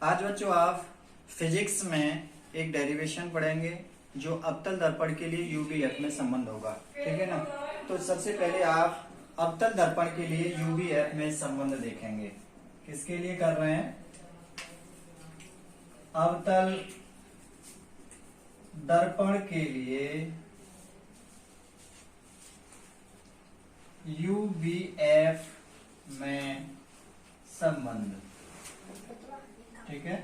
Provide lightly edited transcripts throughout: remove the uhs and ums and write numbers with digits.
आज बच्चों आप फिजिक्स में एक डेरिवेशन पढ़ेंगे जो अवतल दर्पण के लिए यूवीएफ में संबंध होगा। ठीक है ना। तो सबसे पहले आप अवतल दर्पण के लिए यूवीएफ में संबंध देखेंगे। किसके लिए कर रहे हैं? अवतल दर्पण के लिए यूवीएफ में संबंध। ठीक है।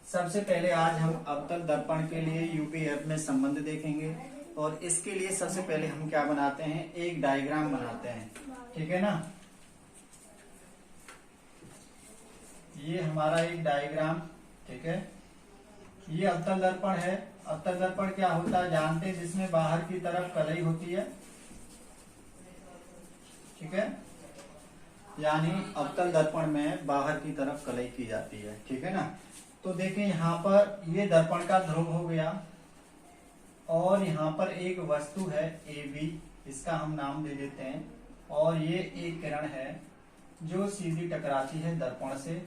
सबसे पहले आज हम अवतल दर्पण के लिए यूवीएफ में संबंध देखेंगे और इसके लिए सबसे पहले हम क्या बनाते हैं, एक डायग्राम बनाते हैं। ठीक है ना। ये हमारा एक डायग्राम। ठीक है। ये अवतल दर्पण है। अवतल दर्पण क्या होता है जानते हैं, जिसमें बाहर की तरफ कलई होती है। ठीक है। यानी अवतल दर्पण में बाहर की तरफ कलई की जाती है। ठीक है ना। तो देखें यहाँ पर ये दर्पण का ध्रुव हो गया और यहाँ पर एक वस्तु है ए बी, इसका हम नाम दे देते हैं। और ये एक किरण है जो सीधी टकराती है दर्पण से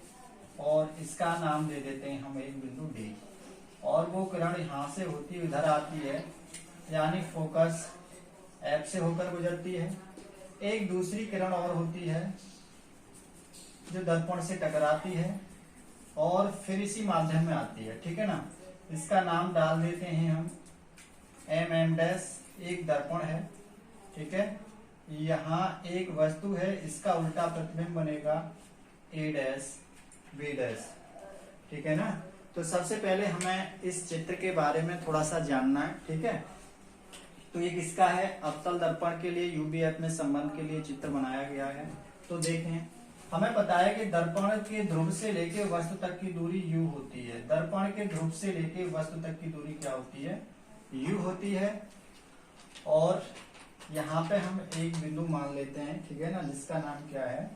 और इसका नाम दे देते हैं हम एक बिंदु डी। और वो किरण यहाँ से होती इधर आती है, यानी फोकस एफ से होकर गुजरती है। एक दूसरी किरण और होती है जो दर्पण से टकराती है और फिर इसी माध्यम में आती है। ठीक है ना। इसका नाम डाल देते हैं हम एम डैश। एक दर्पण है। ठीक है। यहाँ एक वस्तु है, इसका उल्टा प्रतिबिंब बनेगा ए डैश बी डैश। ठीक है ना। तो सबसे पहले हमें इस चित्र के बारे में थोड़ा सा जानना है। ठीक है। तो ये किसका है? अवतल दर्पण के लिए यूवीएफ में संबंध के लिए चित्र बनाया गया है। तो देखें, हमें पता है कि दर्पण के ध्रुव से लेके वस्तु तक की दूरी u होती है। दर्पण के ध्रुव से लेके वस्तु तक की दूरी क्या होती है? u होती है। और यहाँ पे हम एक बिंदु मान लेते हैं। ठीक है ना, जिसका नाम क्या है,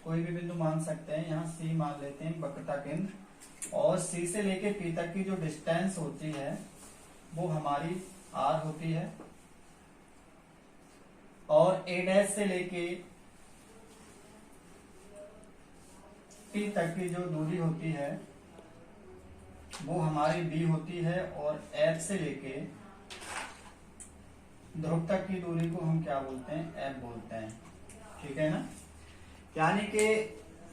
कोई भी बिंदु मान सकते हैं। यहाँ C मान लेते हैं, वक्रता केंद्र। और C से लेके P तक की जो डिस्टेंस होती है वो हमारी r होती है। और A डैश से लेके P तक की जो दूरी होती है वो हमारी b होती है। और F से लेके ध्रुव तक की दूरी को हम क्या बोलते हैं? F बोलते हैं। ठीक है ना। यानी कि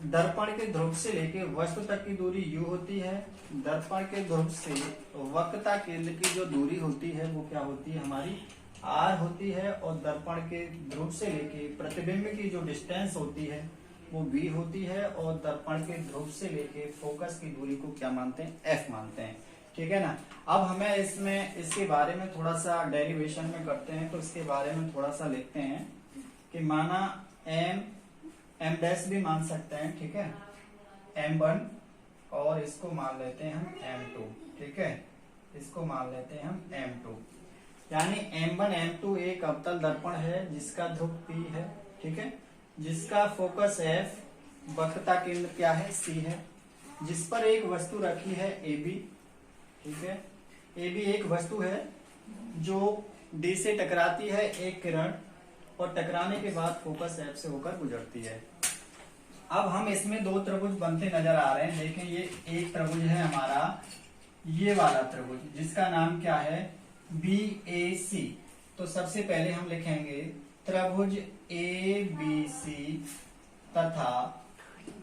दर्पण के ध्रुव से लेके वस्तु तक की दूरी u होती है। दर्पण के ध्रुव से वक्रता केंद्र की जो दूरी होती है वो क्या होती है? हमारी r होती है। और दर्पण के ध्रुव से लेके प्रतिबिंब की जो डिस्टेंस होती है वो b होती है। और दर्पण के ध्रुव से लेके फोकस की दूरी को क्या मानते हैं? f मानते हैं। ठीक है ना। अब हमें इसके बारे में थोड़ा सा डेरिवेशन में करते हैं। तो इसके बारे में थोड़ा सा लिखते हैं कि माना m डैश भी मान सकते हैं। ठीक है। m1 और इसको मान लेते हैं हम m2। ठीक है। इसको मान लेते हैं हम m2। यानी m1 m2 एक अवतल दर्पण है जिसका ध्रुव p है। ठीक है। जिसका फोकस f, वक्रता केंद्र क्या है? C है। जिस पर एक वस्तु रखी है AB। ठीक है। AB एक वस्तु है जो D से टकराती है एक किरण और टकराने के बाद फोकस F से होकर गुजरती है। अब हम इसमें दो त्रिभुज बनते नजर आ रहे हैं। देखें, ये एक त्रिभुज है हमारा, ये वाला त्रिभुज जिसका नाम क्या है? BAC। तो सबसे पहले हम लिखेंगे त्रिभुज ABC तथा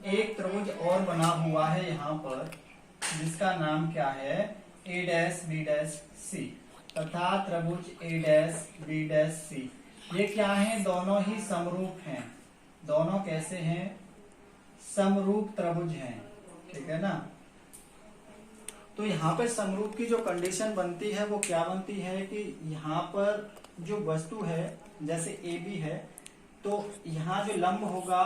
एक त्रिभुज और बना हुआ है यहाँ पर जिसका नाम क्या है? A dash B dash C तथा त्रिभुज A dash B dash C। ये क्या है? दोनों ही समरूप हैं। दोनों कैसे हैं? समरूप त्रिभुज हैं। ठीक है ना। तो यहाँ पर समरूप की जो कंडीशन बनती है वो क्या बनती है कि यहाँ पर जो वस्तु है जैसे AB है, तो यहाँ जो लंब होगा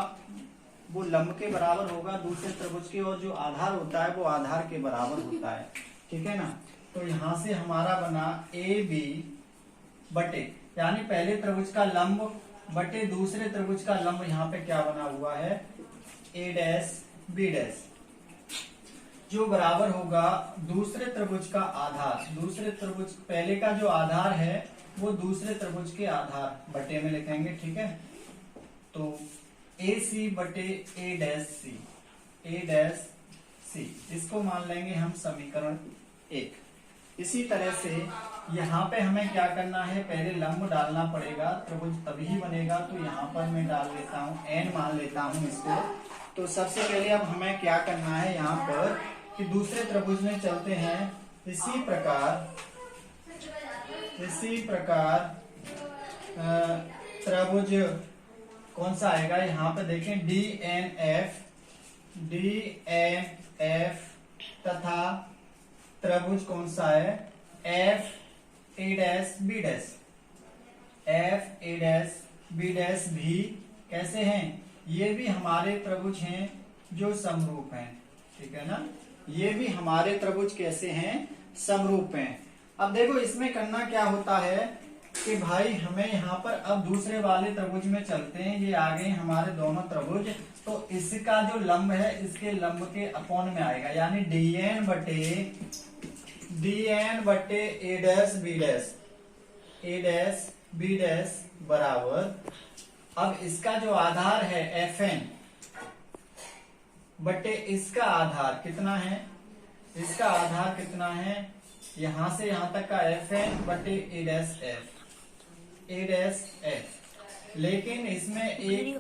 वो लंब के बराबर होगा दूसरे त्रिभुज के, और जो आधार होता है वो आधार के बराबर होता है। ठीक है ना। तो यहाँ से हमारा बना AB बटे, यानी पहले त्रिभुज का लंब बटे दूसरे त्रिभुज का लंब। यहाँ पे क्या बना हुआ है? A डैश B डैश, जो बराबर होगा दूसरे त्रिभुज का आधार। दूसरे त्रिभुज, पहले का जो आधार है वो दूसरे त्रिभुज के आधार बटे में लिखेंगे। ठीक है। तो AC बटे A dash C, A dash C, इसको मान लेंगे हम समीकरण 1। इसी तरह से यहाँ पे हमें क्या करना है, पहले लंब डालना पड़ेगा, त्रिभुज तभी बनेगा। तो यहाँ पर मैं डाल लेता हूँ n, मान लेता हूँ इसको। तो सबसे पहले अब हमें क्या करना है यहाँ पर कि दूसरे त्रिभुज में चलते हैं। इसी प्रकार त्रिभुज कौन सा आएगा, यहाँ पे देखें DNF तथा त्रिभुज कौन सा है, FA'B' भी कैसे हैं, ये भी हमारे त्रिभुज हैं जो समरूप हैं। ठीक है ना, ये भी हमारे त्रिभुज कैसे हैं, समरूप हैं। अब देखो इसमें करना क्या होता है कि भाई हमें यहाँ पर अब दूसरे वाले त्रिभुज में चलते हैं। ये आ गए हमारे दोनों त्रिभुज, तो इसका जो लंब है इसके लंब के अपॉन में आएगा, यानी DN बटे A', बराबर, अब इसका जो आधार है FN बटे इसका आधार कितना है, इसका आधार कितना है, यहां से यहां तक का FN बटे A', लेकिन इसमें एक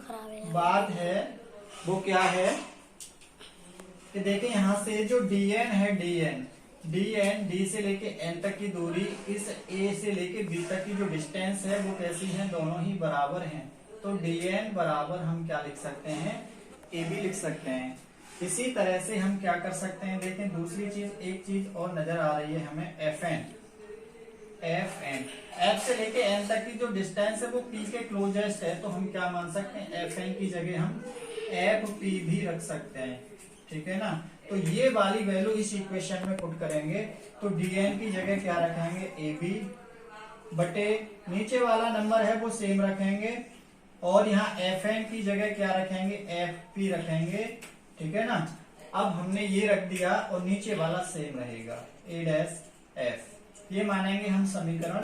बात है, वो क्या है कि देखें यहां से जो DN है, D से लेके N तक की दूरी, इस A से लेके B तक की जो डिस्टेंस है वो कैसी है, दोनों ही बराबर हैं। तो DN बराबर हम क्या लिख सकते हैं, AB लिख सकते हैं। इसी तरह से हम क्या कर सकते हैं, देखें दूसरी चीज, एक चीज और नजर आ रही है हमें, F से लेके N तक की जो डिस्टेंस है वो P के क्लोजेस्ट है, तो हम क्या मान सकते हैं, FN की जगह हम FP भी रख सकते हैं। ठीक है ना, तो ये वाली वैल्यू इस इक्वेशन में पुट करेंगे, तो DN की जगह क्या रखेंगे, AB बटे नीचे वाला नंबर है वो सेम रखेंगे, और यहाँ FN की जगह क्या रखेंगे, FP रखेंगे। ठीक है ना, अब हमने ये रख दिया और नीचे वाला सेम रहेगा A', ये मानेंगे हम समीकरण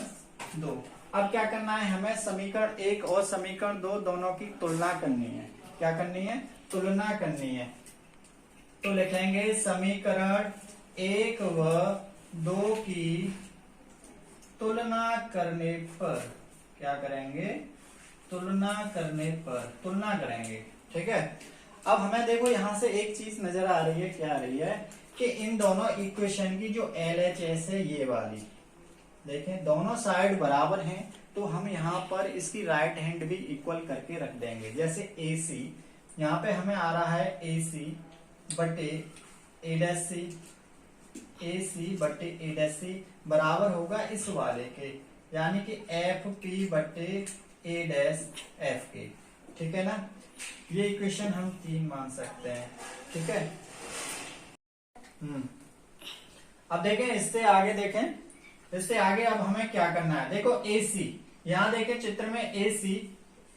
2। अब क्या करना है, हमें समीकरण 1 और समीकरण 2 दोनों की तुलना करनी है। क्या करनी है, तुलना करनी है। तो लिखेंगे समीकरण 1 व 2 की तुलना करने पर, क्या करेंगे, तुलना करने पर तुलना करेंगे। ठीक है, अब हमें देखो यहां से एक चीज नजर आ रही है, क्या आ रही है कि इन दोनों इक्वेशन की जो LHS है ये वाली, देखें दोनों साइड बराबर हैं, तो हम यहाँ पर इसकी राइट हैंड भी इक्वल करके रख देंगे। जैसे AC, यहाँ पे हमें आ रहा है AC बटे A' बराबर होगा इस वाले के, यानी कि FP बटे A' F के। ठीक है ना, ये इक्वेशन हम 3 मान सकते हैं। ठीक है, अब देखें इससे आगे, इससे आगे अब हमें क्या करना है, देखो AC, यहाँ देखें चित्र में AC,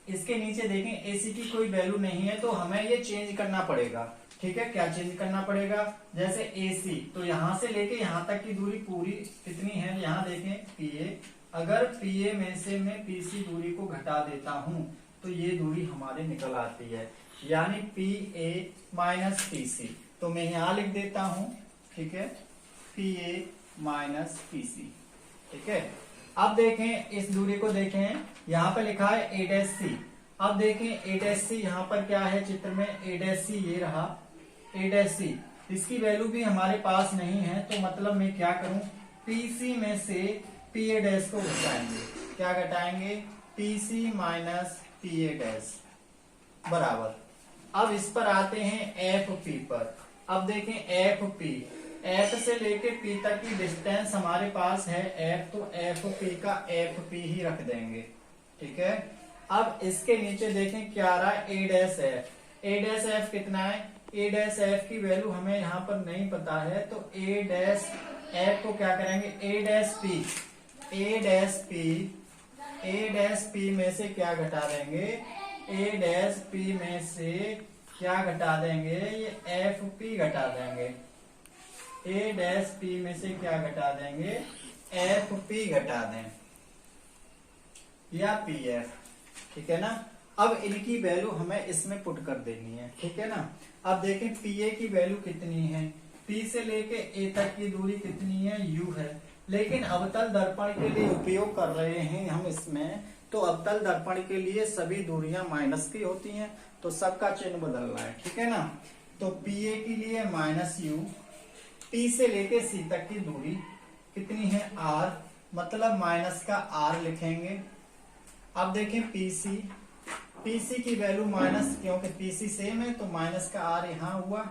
इसके नीचे देखें AC की कोई वैल्यू नहीं है, तो हमें ये चेंज करना पड़ेगा। ठीक है, क्या चेंज करना पड़ेगा, जैसे AC, तो यहां से लेके यहां तक की दूरी पूरी कितनी है, यहाँ देखें PA, अगर PA में से मैं PC दूरी को घटा देता हूं तो ये दूरी हमारी निकल आती है, यानी PA माइनस PC, तो मैं यहां लिख देता हूं। ठीक है, PA माइनस PC। ठीक है, अब देखें इस दूरी को, देखें यहाँ पे लिखा है A', अब देखें A', यहाँ पर क्या है चित्र में, A', ये रहा A', इसकी वैल्यू भी हमारे पास नहीं है, तो मतलब मैं क्या करूं, PC में से PA' को घटाएंगे। क्या घटाएंगे, PC माइनस PA' बराबर, अब इस पर आते हैं FP पर। अब देखें FP, F से लेके P तक की डिस्टेंस हमारे पास है F, तो FP का FP ही रख देंगे। ठीक है, अब इसके नीचे देखें क्या आ रहा है, A', कितना है, A' की वैल्यू हमें यहाँ पर नहीं पता है, तो A' को क्या करेंगे, A', में से क्या घटा देंगे, A' में से क्या घटा देंगे, ये FP घटा देंगे, A' में से क्या घटा देंगे, FP घटा दें या PF। ठीक है ना, अब इनकी वैल्यू हमें इसमें पुट कर देनी है, ठीक है ना। अब देखें पी ए की वैल्यू कितनी है, पी से लेके ए तक की दूरी कितनी है, यू है। लेकिन अवतल दर्पण के लिए उपयोग कर रहे हैं हम इसमें, तो अवतल दर्पण के लिए सभी दूरियां माइनस की होती हैं, तो सबका चिन्ह बदलना है, ठीक है ना। तो पी ए के लिए माइनस यू, पी से लेके सी तक की दूरी कितनी है, आर, मतलब माइनस का आर लिखेंगे। अब देखें पीसी, पीसी की वैल्यू माइनस, क्योंकि पीसी सेम है तो माइनस का आर यहां हुआ।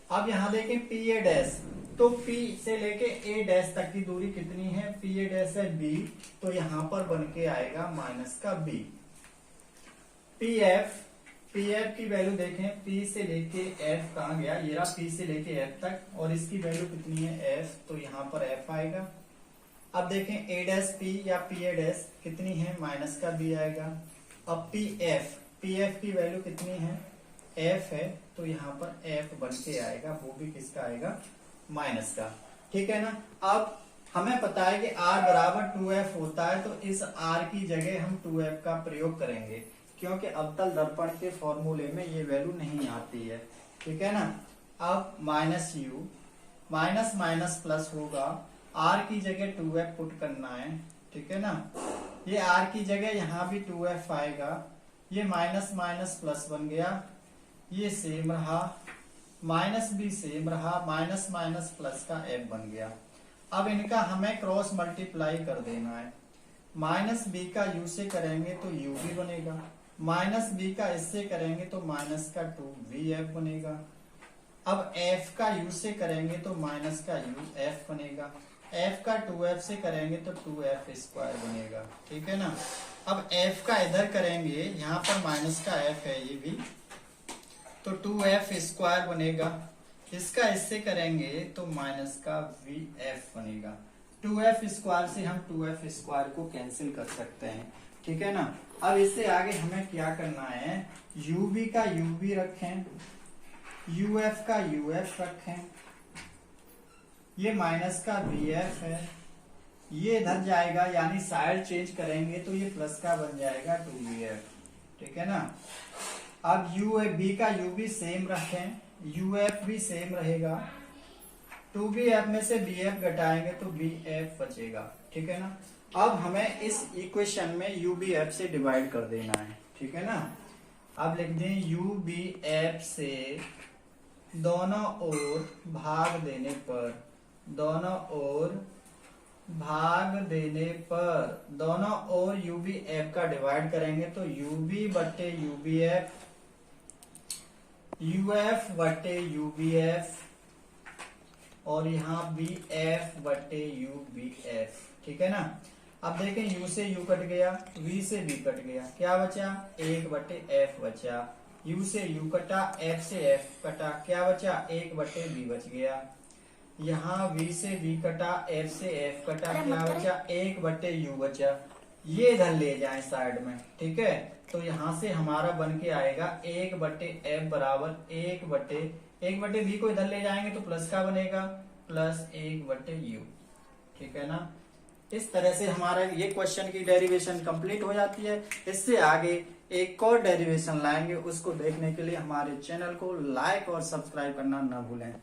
अब यहां देखें पी ए डैश, तो पी से लेके ए डैश तक की दूरी कितनी है, पी ए डैश है बी, तो यहां पर बन के आएगा माइनस का B. P F, P F की वैल्यू देखें, पी से लेके एफ कहां गया, ये रहा पी से लेके एफ तक, और इसकी वैल्यू कितनी है एफ, तो यहां पर एफ आएगा। अब देखें ए डैश पी या पी ए डैश कितनी है, माइनस का बी आएगा। अब पी एफ, पी एफ की वैल्यू कितनी है, एफ है, तो यहाँ पर एफ बन के आएगा, वो भी किसका आएगा, माइनस का, ठीक है ना। अब हमें पता है कि r बराबर 2f होता है, तो इस r की जगह हम 2f का प्रयोग करेंगे, क्योंकि अवतल दर्पण के फॉर्मूले में ये वैल्यू नहीं आती है, ठीक है ना। अब minus you, minus minus plus होगा, r की जगह 2f पुट करना है, ठीक है ना। ये r की जगह यहाँ भी 2f आएगा, ये माइनस माइनस प्लस बन गया, ये सेम रहा, माइनस भी सेम रहा, माइनस माइनस प्लस का f बन गया। अब इनका हमें क्रॉस मल्टीप्लाई कर देना है, माइनस बी का u से करेंगे तो u भी बनेगा, माइनस बी का इससे करेंगे तो माइनस का 2vf बनेगा। अब f का u से करेंगे तो माइनस का u f बनेगा, f का 2f से करेंगे तो 2f स्क्वायर बनेगा, ठीक है ना। अब f का इधर करेंगे, यहाँ पर माइनस का f है ये भी, तो 2f स्क्वायर बनेगा, इसका इससे करेंगे तो माइनस का vf बनेगा। 2f स्क्वायर से हम 2f स्क्वायर को कैंसिल कर सकते हैं, ठीक है ना। अब इससे आगे हमें क्या करना है, ub का ub रखें, uf का uf रखें, ये माइनस का vf है, ये इधर जाएगा, यानी साइड चेंज करेंगे तो ये प्लस का बन जाएगा 2vf, ठीक है ना। अब b का u भी सेम रखें, uf भी सेम रहेगा, 2vf में से bf घटाएंगे तो bf बचेगा, ठीक है ना। अब हमें इस इक्वेशन में ubf से डिवाइड कर देना है, ठीक है ना। अब लिख दें ubf से दोनों ओर भाग देने पर, दोनों ओर भाग देने पर, दोनों ओर ubf का डिवाइड करेंगे तो ub बटे ubf, uf बटे ubf, और यहाँ bf बटे ubf, ठीक है ना। अब देखें u से u कट गया, v से v कट गया, क्या बचा, 1 बटे f बचा, u से u कटा, f से f कटा, क्या बचा, 1 बटे v बच गया। यहाँ v से v कटा, f से f कटा, क्या बचा, 1 बटे u बचा। ये इधर ले जाएं साइड में, ठीक है, तो यहाँ से हमारा बन के आएगा 1 बटे f बराबर 1 बटे v को इधर ले जाएंगे तो प्लस का बनेगा, प्लस 1 बटे u, ठीक है ना। इस तरह से हमारा ये क्वेश्चन की डेरिवेशन कंप्लीट हो जाती है। इससे आगे एक और डेरिवेशन लाएंगे, उसको देखने के लिए हमारे चैनल को लाइक और सब्सक्राइब करना ना भूलें।